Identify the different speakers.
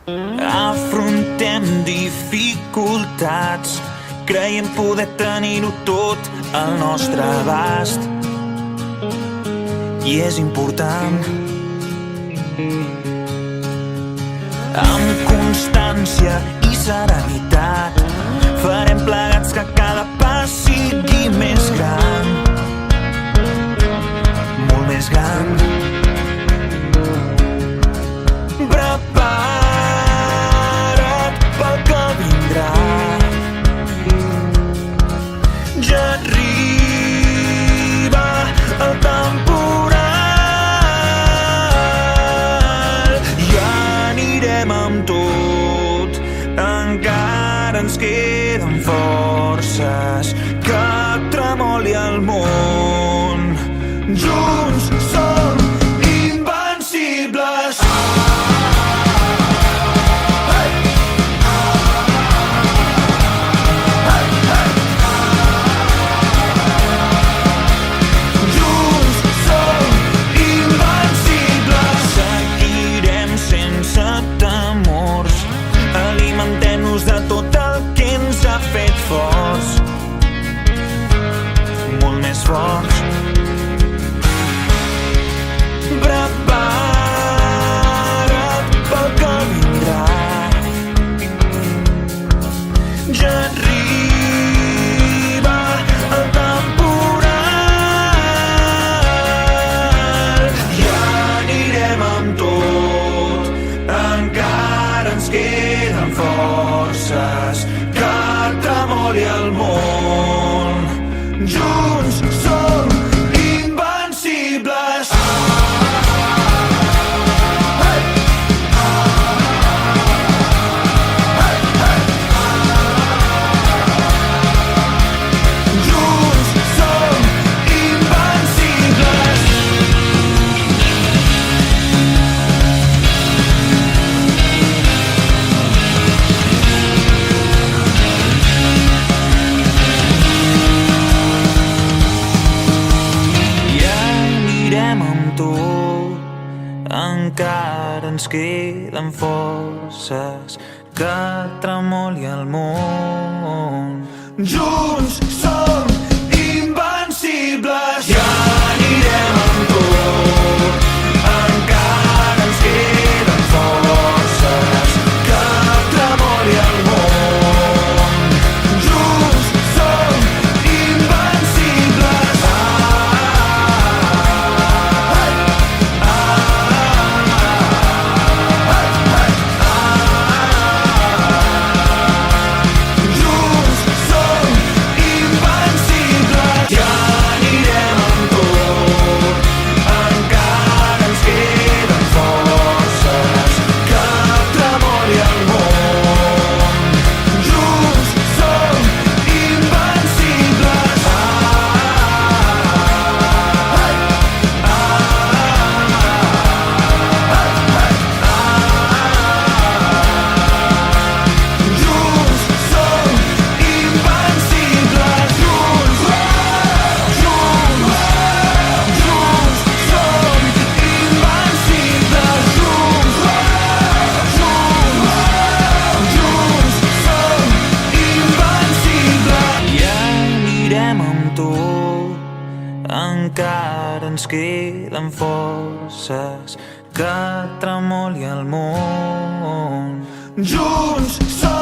Speaker 1: Afrontem dificultats, creiem poder tenir-ho tot al nostre abast. I és important. Amb constància i serenitat farem plegats que cada pas sigui més gran, molt més gran. Prepara't pel que vindrà. Ja arriba el temporal i anirem amb tot. Encara ens queden forces, que tremoli el món. Junts som invencibles. Junts som invencibles. Seguirem sense temors, alimentem-nos de tot el que ens ha fet forts, molt més forts. Prepara't pel que vindrà. Ja arriba el temporal i anirem amb tot. Encara ens queden forces, que tremoli el món. Junts som invencibles. Junts som invencibles. I anirem amb tot. Encara ens queden forces, que tremoli el món. Junts som invencibles. I anirem amb tot. Encara ens queden forces, que tremoli el món. Junts som invencibles. Junts som invencibles. I anirem amb tot. Encara ens queden forces, que tremoli el món. Junts som invencibles. Junts som invencibles. Junts som invencibles. Junts som invencibles. I anirem amb tot. Encara ens queden forces, que tremoli el món. Junts som